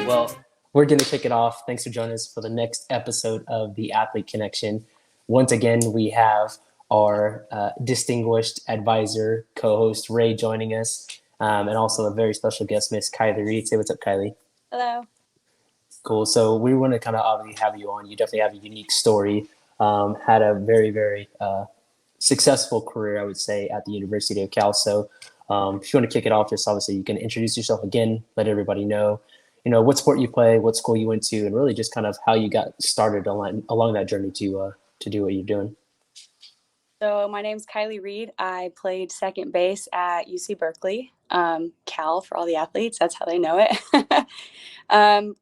Well, we're going to kick it off. Thanks for joining us for the next episode of the Athlete Connection. Once again, we have our distinguished advisor, co-host Ray joining us, and also a very special guest, Miss Kylie Reed. Say what's up, Kylie. Hello. Cool. So we want to kind of obviously have you on. You definitely have a unique story. Had a very, very successful career, I would say, at the University of Cal. So if you want to kick it off, just obviously you can introduce yourself again, let everybody know, what sport you play, what school you went to, and really just kind of how you got started along that journey to do what you're doing. So my name's Kylie Reed. I played second base at UC Berkeley, Cal for all the athletes. That's how they know it.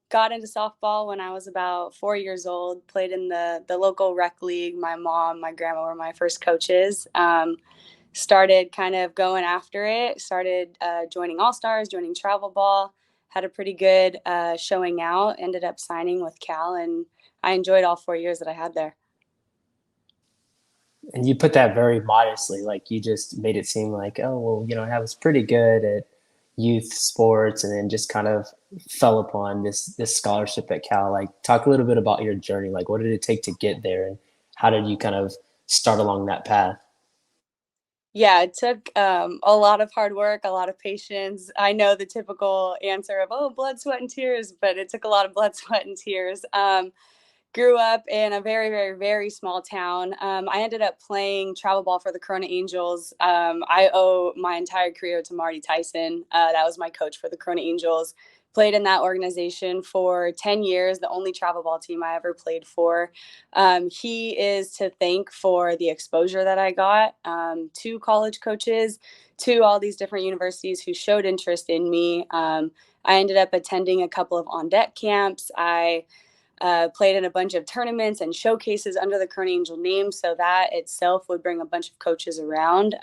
Got into softball when I was about 4 years old, played in the local rec league. My mom, my grandma were my first coaches. Started kind of going after it, started joining All-Stars, joining travel ball, had a pretty good showing out, ended up signing with Cal, and I enjoyed all 4 years that I had there. And you put that very modestly, like you just made it seem like, oh, well, I was pretty good at youth sports and then just kind of fell upon this scholarship at Cal. Like, talk a little bit about your journey. Like, what did it take to get there and how did you kind of start along that path? Yeah, it took a lot of hard work, a lot of patience. I know the typical answer of, oh, blood, sweat, and tears, but it took a lot of blood, sweat, and tears. Grew up in a very, very, very small town. I ended up playing travel ball for the Corona Angels. I owe my entire career to Marty Tyson. That was my coach for the Corona Angels. Played in that organization for 10 years, the only travel ball team I ever played for. He is to thank for the exposure that I got to college coaches, to all these different universities who showed interest in me. I ended up attending a couple of on-deck camps. I played in a bunch of tournaments and showcases under the Corona Angel name. So that itself would bring a bunch of coaches around.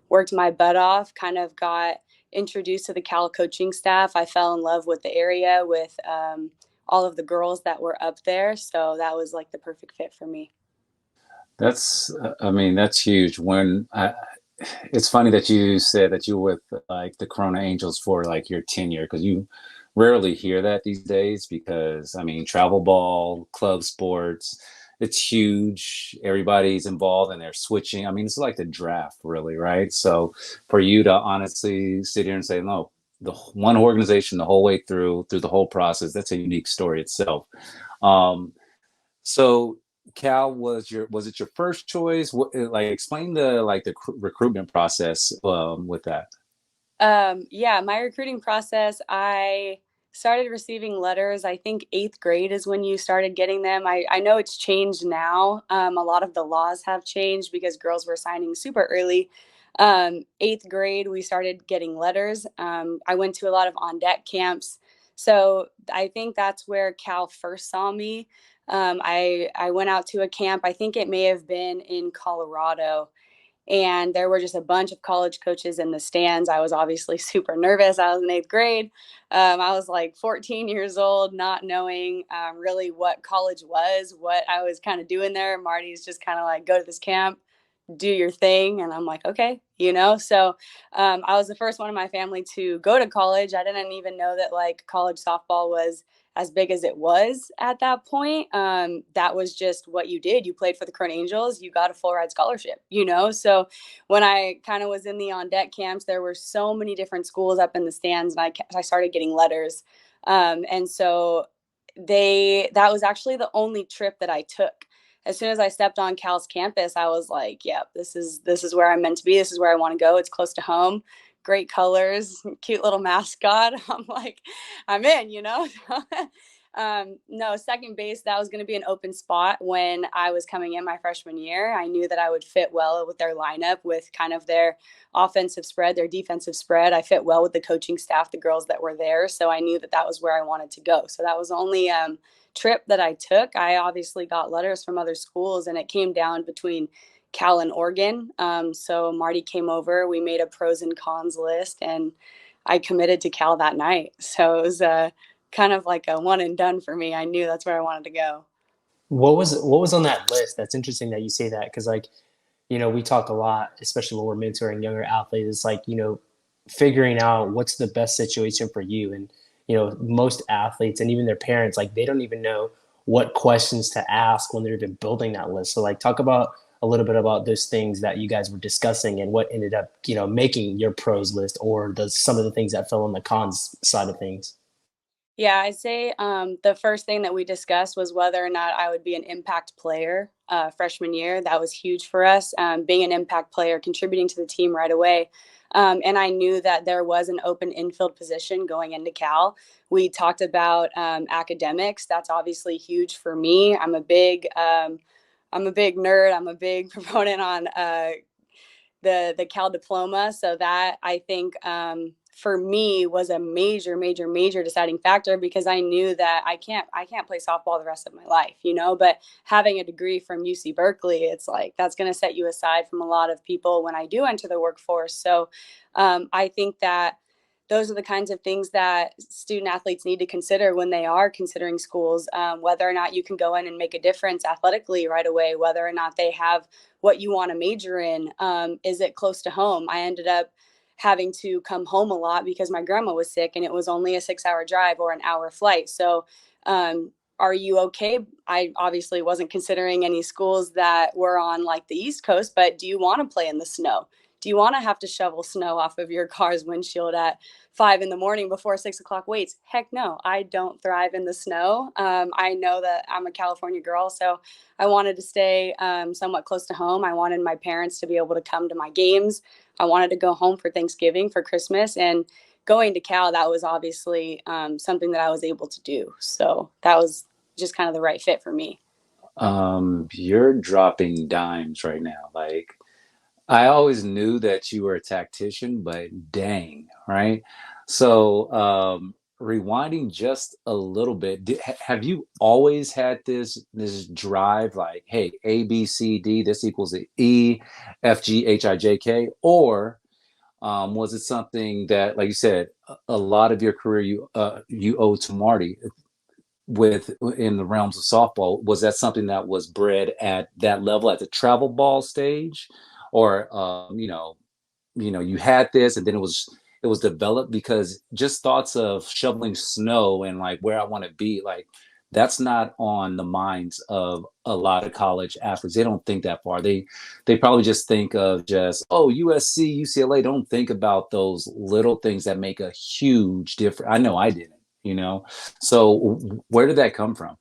Worked my butt off, kind of got introduced to the Cal coaching staff. I fell in love with the area, with all of the girls that were up there. So that was like the perfect fit for me. That's huge. It's funny that you said that you were with like the Corona Angels for like your tenure, because you rarely hear that these days, because travel ball, club sports, it's huge. Everybody's involved and they're switching. It's like the draft, really, right? So for you to honestly sit here and say, no, the one organization the whole way through the whole process, that's a unique story itself. So Cal was it your first choice? Explain the recruitment process with that. Yeah, my recruiting process, I started receiving letters. I think 8th grade is when you started getting them. I know it's changed now. A lot of the laws have changed because girls were signing super early. 8th grade, we started getting letters. I went to a lot of on-deck camps. So I think that's where Cal first saw me. I went out to a camp. I think it may have been in Colorado. And there were just a bunch of college coaches in the stands. I was obviously super nervous. I was in 8th grade. I was like 14 years old, not knowing really what college was, what I was kind of doing there. Marty's just kind of like, go to this camp, do your thing. And I'm like, okay, So I was the first one in my family to go to college. I didn't even know that like college softball was as big as it was at that point. That was just what you did. You played for the Corona Angels, you got a full ride scholarship, So when I kind of was in the on deck camps, there were so many different schools up in the stands, and I started getting letters. And so that was actually the only trip that I took. As soon as I stepped on Cal's campus, I was like, yep, this is where I'm meant to be. This is where I want to go. It's close to home. Great colors, cute little mascot. I'm like, I'm in, No, second base, that was going to be an open spot when I was coming in my freshman year. I knew that I would fit well with their lineup, with kind of their offensive spread, their defensive spread. I fit well with the coaching staff, the girls that were there. So I knew that was where I wanted to go. So that was the only trip that I took. I obviously got letters from other schools, and it came down between Cal and Oregon. So Marty came over, we made a pros and cons list, and I committed to Cal that night. So it was kind of like a one and done for me. I knew that's where I wanted to go. What was on that list? That's interesting that you say that because like we talk a lot, especially when we're mentoring younger athletes. It's like figuring out what's the best situation for you, and most athletes and even their parents like they don't even know what questions to ask when they're even building that list. So like talk about a little bit about those things that you guys were discussing and what ended up making your pros list or some of the things that fell on the cons side of things. Yeah, I'd say the first thing that we discussed was whether or not I would be an impact player freshman year. That was huge for us, being an impact player, contributing to the team right away. And I knew that there was an open infield position going into Cal. We talked about academics. That's obviously huge for me. I'm a big nerd. I'm a big proponent on the Cal diploma. So that I think for me was a major deciding factor because I knew that I can't play softball the rest of my life, But having a degree from UC Berkeley, it's like that's going to set you aside from a lot of people when I do enter the workforce. So I think that those are the kinds of things that student athletes need to consider when they are considering schools, whether or not you can go in and make a difference athletically right away, whether or not they have what you want to major in. Is it close to home? I ended up having to come home a lot because my grandma was sick and it was only a 6 hour drive or an hour flight. So, are you okay? I obviously wasn't considering any schools that were on like the East Coast, but do you want to play in the snow? Do you want to have to shovel snow off of your car's windshield at 5 in the morning before 6 o'clock waits? Heck no, I don't thrive in the snow. I know that I'm a California girl, so I wanted to stay somewhat close to home. I wanted my parents to be able to come to my games. I wanted to go home for Thanksgiving, for Christmas, and going to Cal, that was obviously something that I was able to do. So that was just kind of the right fit for me. You're dropping dimes right now. Like I always knew that you were a tactician, but dang, right? So, rewinding just a little bit, have you always had this drive like, hey, A, B, C, D, this equals a E, F, G, H, I, J, K, or was it something that, like you said, a lot of your career you owe to Marty with in the realms of softball? Was that something that was bred at that level at the travel ball stage, or you had this and then it was developed? Because just thoughts of shoveling snow and like where I want to be, like that's not on the minds of a lot of college athletes. They don't think that far. They probably just think of just, oh, USC, UCLA. Don't think about those little things that make a huge difference. I know I didn't. So where did that come from?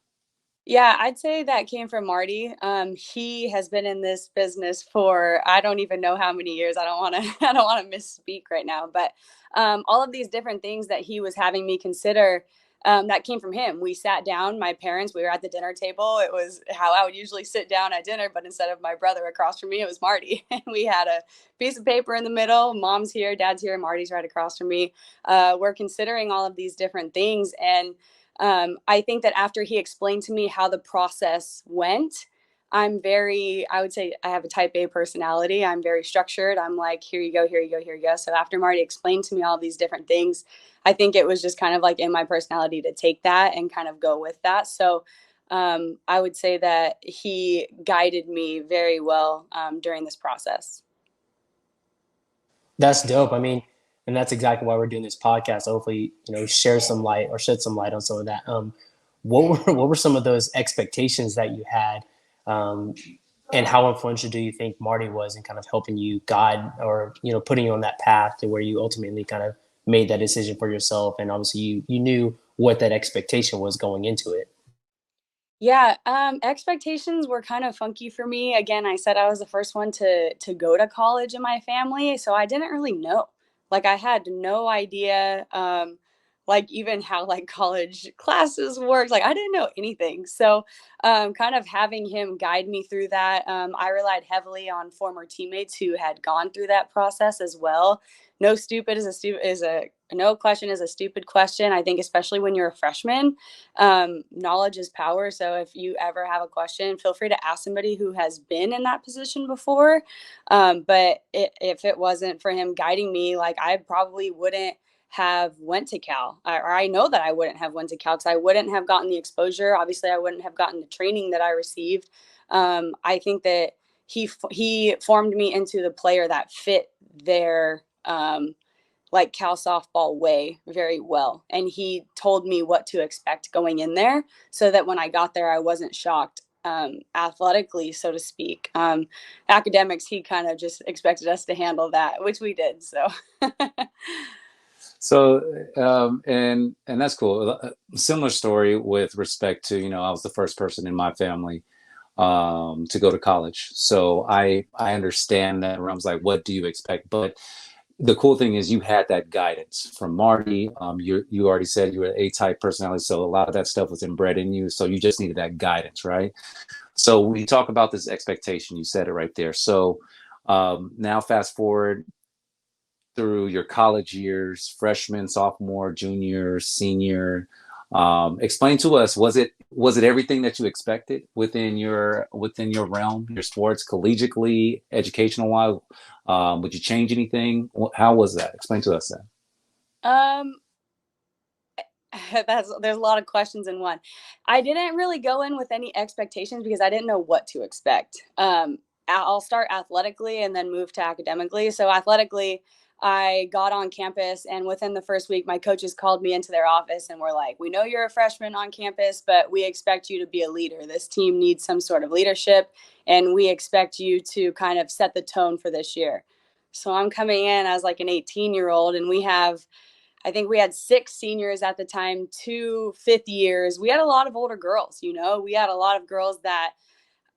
Yeah, I'd say that came from Marty. He has been in this business for I don't even know how many years. I don't want to I don't want to misspeak right now, but all of these different things that he was having me consider, that came from him. We sat down, my parents, we were at the dinner table. It was how I would usually sit down at dinner, but instead of my brother across from me, it was Marty. And we had a piece of paper in the middle. Mom's here, dad's here, Marty's right across from me. We're considering all of these different things, and I think that after he explained to me how the process went, I would say I have a type A personality. I'm very structured. I'm like, here you go, here you go, here you go. So after Marty explained to me all these different things, I think it was just kind of like in my personality to take that and kind of go with that. So I would say that he guided me very well during this process. That's dope. I mean, and that's exactly why we're doing this podcast. Hopefully, share some light or shed some light on some of that. What were some of those expectations that you had, um, and how influential do you think Marty was in kind of helping you guide or putting you on that path to where you ultimately kind of made that decision for yourself, and obviously you knew what that expectation was going into it. Yeah, expectations were kind of funky for me. Again, I said I was the first one to go to college in my family, so I didn't really know. Like I had no idea like even how like college classes worked. Like I didn't know anything. So, kind of having him guide me through that, I relied heavily on former teammates who had gone through that process as well. No question is a stupid question. I think especially when you're a freshman, knowledge is power. So if you ever have a question, feel free to ask somebody who has been in that position before. But if it wasn't for him guiding me, like I probably wouldn't have went to Cal, or I know that I wouldn't have went to Cal because I wouldn't have gotten the exposure. Obviously, I wouldn't have gotten the training that I received. I think that he formed me into the player that fit their like Cal softball way very well. And he told me what to expect going in there so that when I got there, I wasn't shocked athletically, so to speak. Academics, he kind of just expected us to handle that, which we did. So, So, and that's cool. Similar story with respect to, I was the first person in my family to go to college. So I understand that realms like, what do you expect? But the cool thing is you had that guidance from Marty. You already said you were an A-type personality, so a lot of that stuff was inbred in you. So you just needed that guidance, right? So we talk about this expectation. You said it right there. So now fast forward through your college years, freshman, sophomore, junior, senior. Explain to us, was it everything that you expected within your realm, your sports, collegiately, educational wise? Would you change anything? How was that? Explain to us that. um, there's a lot of questions in one. I didn't really go in with any expectations because I didn't know what to expect. I'll start athletically and then move to academically. So athletically, I got on campus, and within the first week, my coaches called me into their office and were like, "We know you're a freshman on campus, but we expect you to be a leader. This team needs some sort of leadership, and we expect you to kind of set the tone for this year." So I'm coming in as like an 18-year-old, and I think we had 6 seniors at the time, 2 5th years. We had a lot of older girls, we had a lot of girls that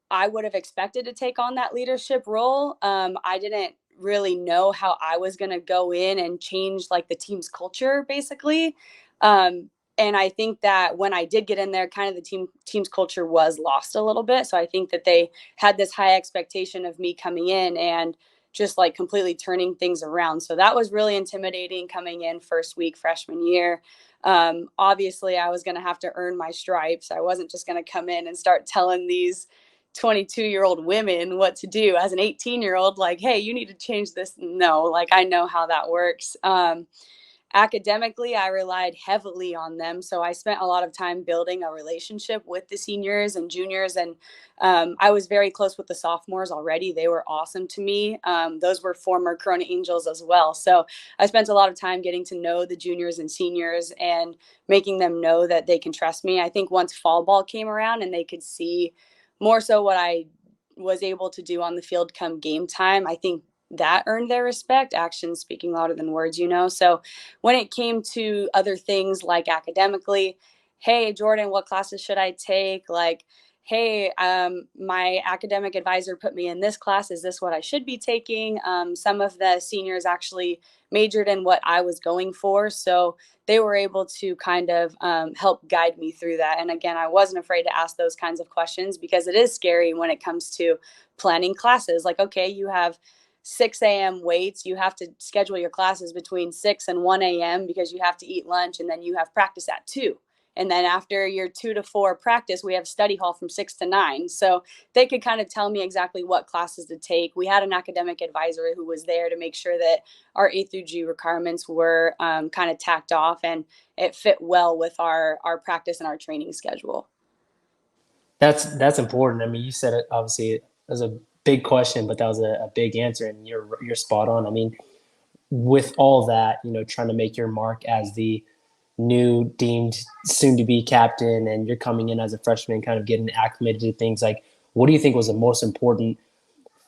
I would have expected to take on that leadership role. I didn't really know how I was going to go in and change like the team's culture, basically. And I think that when I did get in there, kind of the team's culture was lost a little bit. So I think that they had this high expectation of me coming in and just like completely turning things around. So that was really intimidating coming in first week freshman year. Obviously, I was going to have to earn my stripes. I wasn't just going to come in and start telling these 22-year-old women what to do as an 18-year-old, like, hey, you need to change this. No, like I know how that works. Academically, I relied heavily on them. So I spent a lot of time building a relationship with the seniors and juniors. And I was very close with the sophomores already. They were awesome to me. Those were former Corona Angels as well. So I spent a lot of time getting to know the juniors and seniors and making them know that they can trust me. I think once fall ball came around and they could see more so what I was able to do on the field come game time, I think that earned their respect. Actions speaking louder than words. So when it came to other things like academically, hey, Jordan, what classes should I take? Like, hey, my academic advisor put me in this class. Is this what I should be taking? Some of the seniors actually majored in what I was going for. So they were able to kind of help guide me through that. And again, I wasn't afraid to ask those kinds of questions because it is scary when it comes to planning classes. Like, okay, you have 6 a.m. weights. You have to schedule your classes between 6 and 1 a.m. because you have to eat lunch, and then you have practice at 2. And then after your 2 to 4 practice, we have study hall from 6 to 9. So they could kind of tell me exactly what classes to take. We had an academic advisor who was there to make sure that our A through G requirements were kind of tacked off and it fit well with our practice and our training schedule. That's important. I mean, you said it obviously. It was a big question, but that was a big answer, and you're spot on. I mean, with all that, trying to make your mark as the new deemed soon to be captain, and you're coming in as a freshman, kind of getting acclimated to things. Like, what do you think was the most important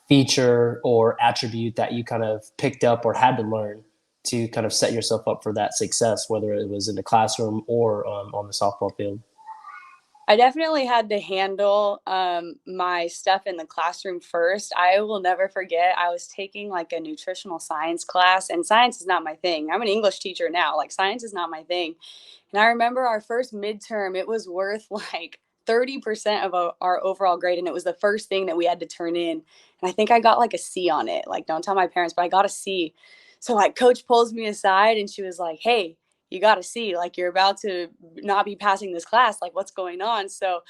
feature or attribute that you kind of picked up or had to learn to kind of set yourself up for that success, whether it was in the classroom or on the softball field? I definitely had to handle my stuff in the classroom first. I will never forget, I was taking like a nutritional science class, and science is not my thing. I'm an English teacher now, like science is not my thing. And I remember our first midterm, it was worth like 30% of our overall grade. And it was the first thing that we had to turn in. And I think I got like a C on it. Like, don't tell my parents, but I got a C. So like coach pulls me aside and she was like, hey, you got to see, like, you're about to not be passing this class, like, what's going on? So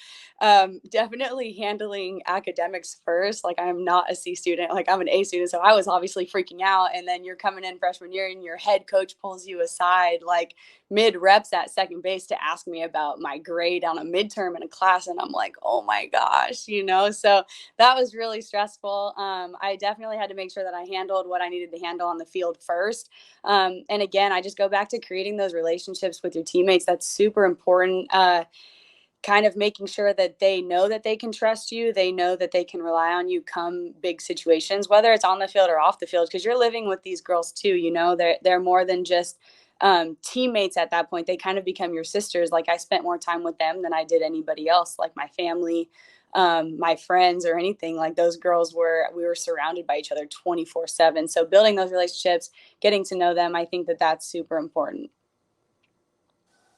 definitely handling academics first. Like, I'm not a C student, like, I'm an A student, so I was obviously freaking out. And then you're coming in freshman year and your head coach pulls you aside like mid reps at second base to ask me about my grade on a midterm in a class, and I'm like, oh my gosh, so that was really stressful. I definitely had to make sure that I handled what I needed to handle on the field first. And again, I just go back to creating those relationships with your teammates. That's super important. Kind of making sure that they know that they can trust you. They know that they can rely on you come big situations, whether it's on the field or off the field, because you're living with these girls too. They're more than just teammates at that point. They kind of become your sisters. Like, I spent more time with them than I did anybody else, like my family, my friends, or anything. Like, those girls we were surrounded by each other 24/7. So building those relationships, getting to know them, I think that that's super important.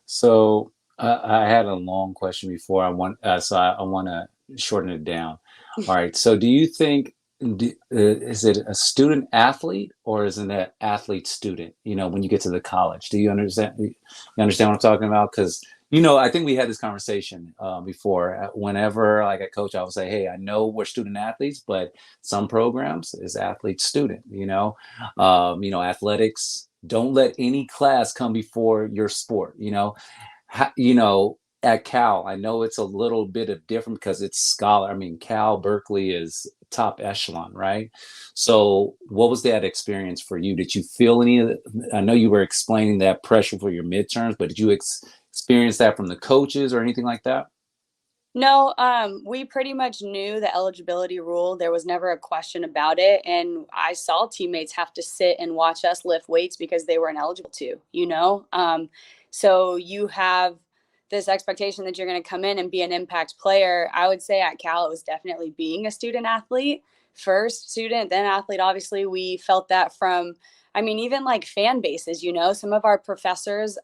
So I had a long question before. I want to shorten it down. All right. So do you think is it a student athlete or is it an athlete student? When you get to the college, do you understand? You understand what I'm talking about? Because I think we had this conversation before. Whenever like a coach, I would say, "Hey, I know we're student athletes, but some programs is athlete student. Athletics. Don't let any class come before your sport. At Cal, I know it's a little bit of different because it's scholar. I mean, Cal, Berkeley is top echelon, right? So, what was that experience for you? Did you feel any of it? I know you were explaining that pressure for your midterms, but did you experience that from the coaches or anything like that? No, we pretty much knew the eligibility rule. There was never a question about it. And I saw teammates have to sit and watch us lift weights because they weren't eligible to. So you have this expectation that you're going to come in and be an impact player. I would say at Cal, it was definitely being a student athlete, first student, then athlete. Obviously, we felt that from, I mean, even like fan bases, some of our professors,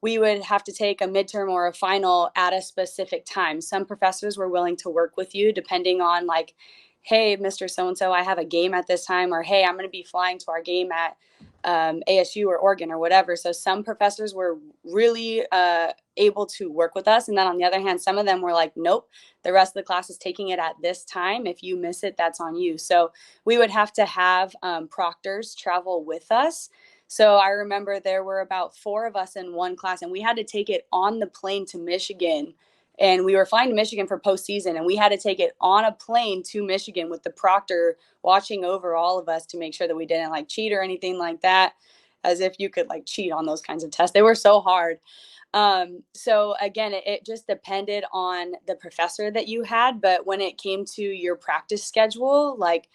we would have to take a midterm or a final at a specific time. Some professors were willing to work with you depending on, like, hey, Mr. So and so, I have a game at this time, or hey, I'm going to be flying to our game at ASU or Oregon or whatever. So some professors were really able to work with us. And then on the other hand, some of them were like, nope, the rest of the class is taking it at this time. If you miss it, that's on you. So we would have to have proctors travel with us. So I remember there were about 4 of us in one class, and we had to take it on the plane to Michigan. And we were flying to Michigan for postseason, and we had to take it on a plane to Michigan with the proctor watching over all of us to make sure that we didn't like cheat or anything like that, as if you could like cheat on those kinds of tests. They were so hard. So again, it just depended on the professor that you had. But when it came to your practice schedule, like,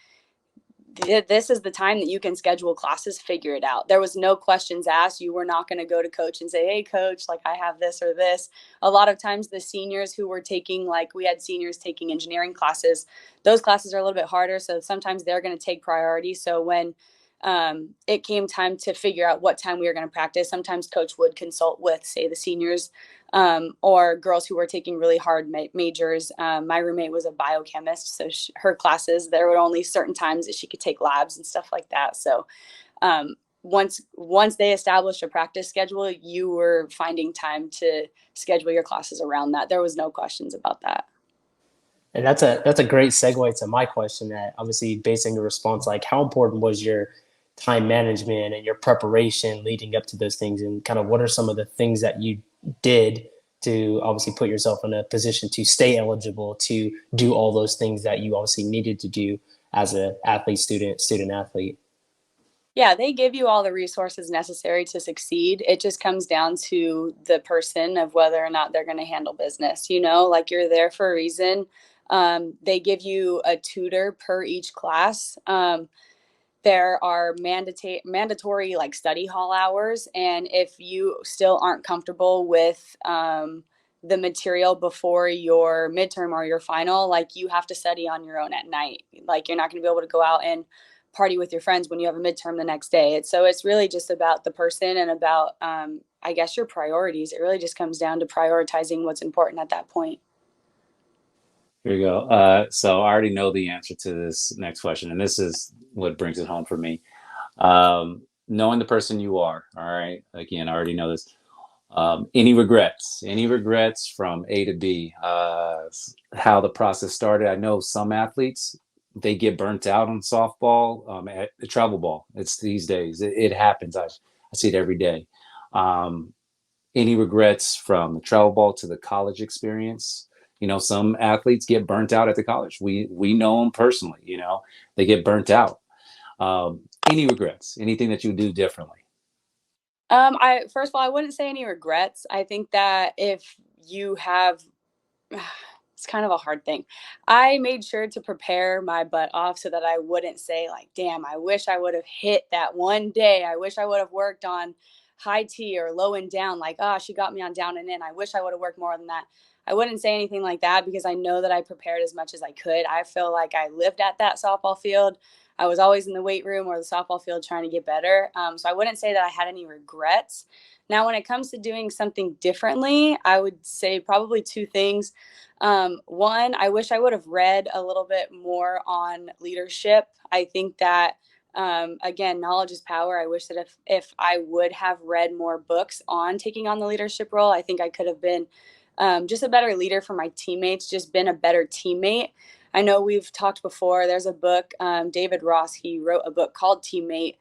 this is the time that you can schedule classes, figure it out. There was no questions asked. You were not going to go to coach and say, hey, coach, like, I have this or this. A lot of times the seniors who were taking, like, we had seniors taking engineering classes. Those classes are a little bit harder. So sometimes they're going to take priority. So when it came time to figure out what time we were going to practice, sometimes coach would consult with, say, the seniors, or girls who were taking really hard majors. My roommate was a biochemist, so her classes, there were only certain times that she could take labs and stuff like that. So once they established a practice schedule, you were finding time to schedule your classes around that. There was no questions about that. And that's a great segue to my question. That obviously, basing the response, like how important was your time management and your preparation leading up to those things, and kind of what are some of the things that you did to obviously put yourself in a position to stay eligible to do all those things that you obviously needed to do as a athlete, student athlete. Yeah, they give you all the resources necessary to succeed. It just comes down to the person of whether or not they're going to handle business. Like, you're there for a reason. They give you a tutor per each class. There are mandatory like study hall hours, and if you still aren't comfortable with the material before your midterm or your final, like, you have to study on your own at night. Like, you're not going to be able to go out and party with your friends when you have a midterm the next day. It's really just about the person and about I guess your priorities. It really just comes down to prioritizing what's important at that point. Here you go. So I already know the answer to this next question, and this is what brings it home for me. knowing the person you are. All right. Again, I already know this. Any regrets? Any regrets from A to B? How the process started? I know some athletes, they get burnt out on softball, at the travel ball. It's these days. It happens. I see it every day. Um, any regrets from the travel ball to the college experience? You know, some athletes get burnt out at the college. We know them personally. You know, they get burnt out. Any regrets? Anything that you do differently? I first of all, I wouldn't say any regrets. I think that if you have it's kind of a hard thing. I made sure to prepare my butt off so that I wouldn't say like, "Damn, I wish I would have hit that one day. I wish I would have worked on high T or low and down. Like, ah, oh, she got me on down and in. I wish I would have worked more than that." I wouldn't say anything like that because I know that I prepared as much as I could. I feel like I lived at that softball field. I was always in the weight room or the softball field trying to get better. So I wouldn't say that I had any regrets. Now, when it comes to doing something differently, I would say probably two things. One, I wish I would have read a little bit more on leadership. I think that again, knowledge is power. I wish that if I would have read more books on taking on the leadership role, I think I could have been just a better leader for my teammates, just been a better teammate. I know we've talked before. There's a book, David Ross, he wrote a book called Teammate.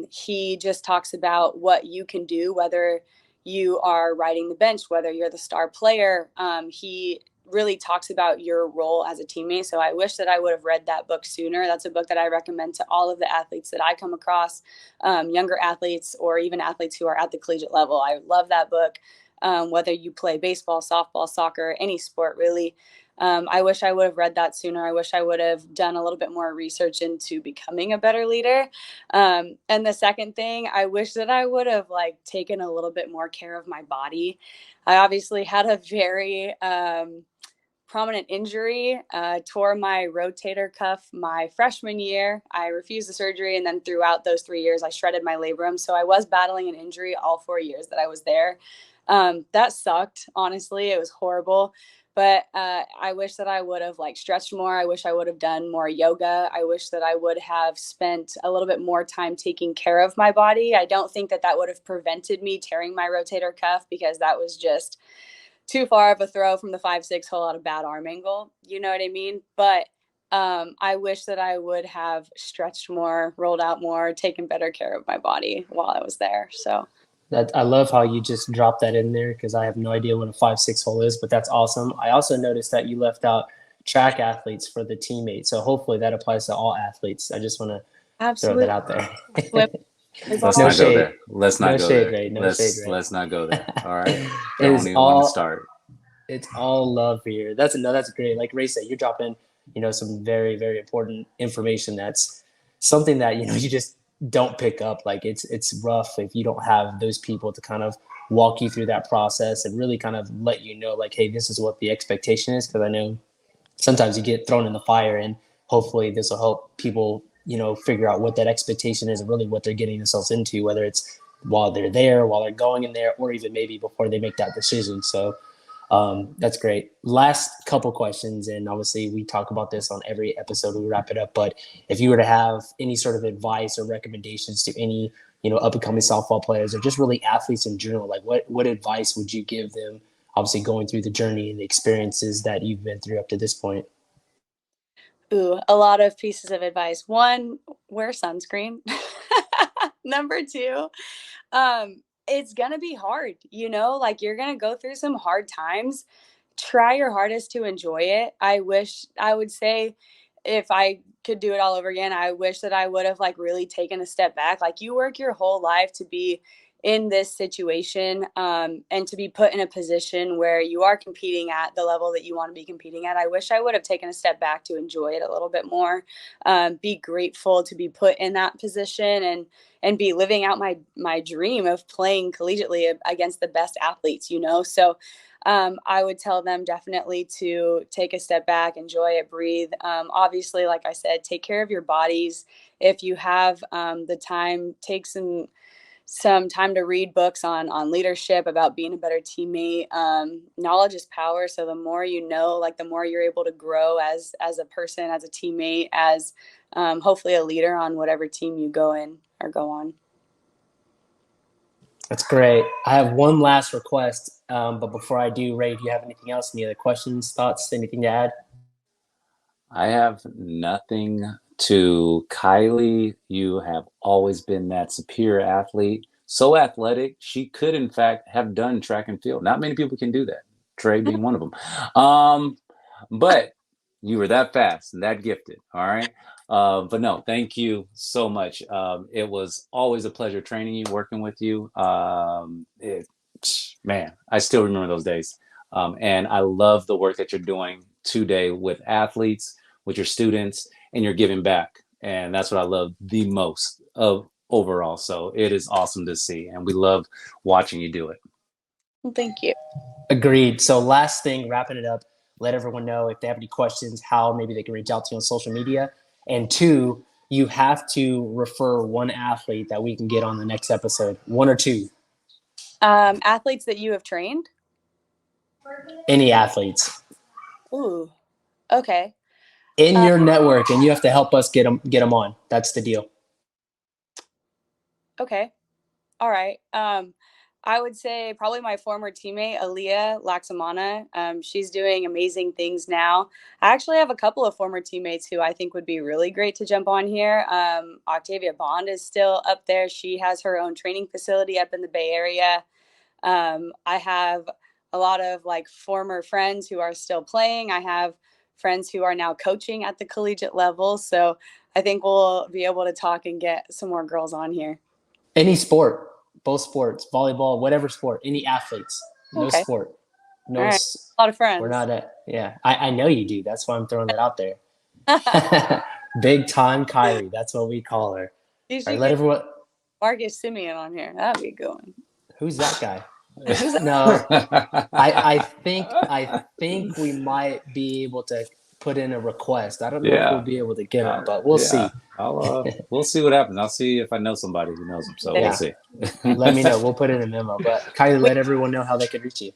He just talks about what you can do, whether you are riding the bench, whether you're the star player. He really talks about your role as a teammate. So I wish that I would have read that book sooner. That's a book that I recommend to all of the athletes that I come across, younger athletes or even athletes who are at the collegiate level. I love that book. Whether you play baseball, softball, soccer, any sport really. I wish I would have read that sooner. I wish I would have done a little bit more research into becoming a better leader. And the second thing, I wish that I would have like taken a little bit more care of my body. I obviously had a very prominent injury, tore my rotator cuff my freshman year. I refused the surgery, and then throughout those 3 years, I shredded my labrum. So I was battling an injury all 4 years that I was there. That sucked, honestly. It was horrible. But I wish that I would have like stretched more. I wish I would have done more yoga. I wish that I would have spent a little bit more time taking care of my body. I don't think that that would have prevented me tearing my rotator cuff because that was just too far of a throw from the 5-6 hole at a bad arm angle. You know what I mean? But I wish that I would have stretched more, rolled out more, taken better care of my body while I was there. So That I love how you just dropped that in there because I have no idea what a 5-6 hole is, but that's awesome. I also noticed that you left out track athletes for the teammate, so hopefully that applies to all athletes. I just want to throw that absolutely. out there. Let's No not go shade, there. Let's not no go shade, there. Ray, no shade, Ray. Let's not go there. All right. It Don't is even want to all start. it's all love here. That's no, that's great. Like Ray said, you're dropping, some very, very important information. That's something that you just don't pick up. Like it's rough if you don't have those people to kind of walk you through that process and really kind of let you know, like, hey, this is what the expectation is. Because I know sometimes you get thrown in the fire, and hopefully this will help people, figure out what that expectation is and really what they're getting themselves into, whether it's while they're there, while they're going in there, or even maybe before they make that decision. So that's great. Last couple questions, and obviously we talk about this on every episode. We wrap it up, but if you were to have any sort of advice or recommendations to any, up and coming softball players or just really athletes in general, like what advice would you give them? Obviously, going through the journey and the experiences that you've been through up to this point. Ooh, a lot of pieces of advice. One, wear sunscreen. Number two, it's gonna be hard, like you're gonna go through some hard times. Try your hardest to enjoy it. I would say if I could do it all over again, I wish that I would have like really taken a step back. Like you work your whole life to be in this situation, and to be put in a position where you are competing at the level that you want to be competing at. I wish I would have taken a step back to enjoy it a little bit more, be grateful to be put in that position and be living out my dream of playing collegiately against the best athletes, so I would tell them definitely to take a step back, enjoy it, breathe. Obviously, like I said, take care of your bodies. If you have the time, take some time to read books on leadership, about being a better teammate. Knowledge is power. So the more you know, like the more you're able to grow as a person, as a teammate, as hopefully a leader on whatever team you go in or go on. That's great. I have one last request, but before I do, Ray, do you have anything else? Any other questions, thoughts, anything to add? I have nothing to Kylie. You have always been that superior athlete, so athletic. She could, in fact, have done track and field. Not many people can do that. Trey being one of them. But you were that fast and that gifted. All right. But no, thank you so much. It was always a pleasure training you, working with you. Man, I still remember those days. And I love the work that you're doing today with athletes, with your students, and you're giving back. And that's what I love the most of overall. So it is awesome to see. And we love watching you do it. Well, thank you. Agreed. So last thing, wrapping it up, let everyone know if they have any questions, how maybe they can reach out to you on social media. And two, you have to refer one athlete that we can get on the next episode, one or two. Athletes that you have trained? Any athletes Ooh, okay. in your network, and you have to help us get them on. That's the deal. Okay. All right. I would say probably my former teammate, Aaliyah Laxamana. She's doing amazing things now. I actually have a couple of former teammates who I think would be really great to jump on here. Octavia Bond is still up there. She has her own training facility up in the Bay Area. I have a lot of like former friends who are still playing. I have friends who are now coaching at the collegiate level. So I think we'll be able to talk and get some more girls on here. Any sport, both sports, volleyball, whatever sport, any athletes, no Okay. sport. No, All right. A lot of friends. we're not at, yeah. I know you do. That's why I'm throwing that out there. Big time Kyrie. That's what we call her. You All should right, let get everyone. Marcus Simeon on here. That'd be a good one. Who's that guy? No, I think we might be able to put in a request. I don't know if we'll Yeah. be able to get him, but we'll see. We'll see what happens. I'll see if I know somebody who knows him. So Yeah. we'll see. Let me know. We'll put in a memo. But Kylie, let everyone know how they can reach you.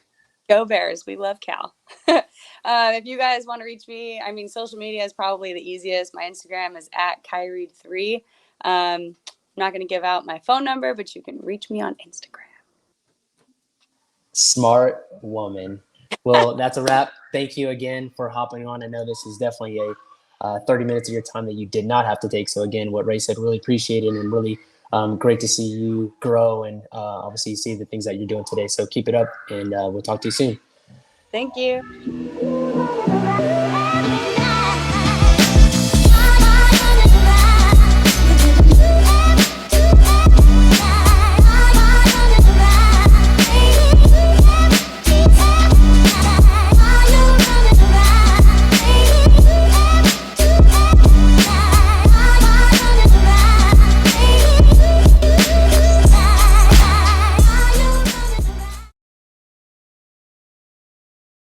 Go Bears. We love Cal. If you guys want to reach me, I mean, social media is probably the easiest. My Instagram is at KylieReed3. I'm not going to give out my phone number, but you can reach me on Instagram. Smart woman. Well, that's a wrap. Thank you again for hopping on. I know this is definitely a 30 minutes of your time that you did not have to take. So again, what Ray said, really appreciate it, and really great to see you grow and obviously see the things that you're doing today. So keep it up, and we'll talk to you soon. Thank you.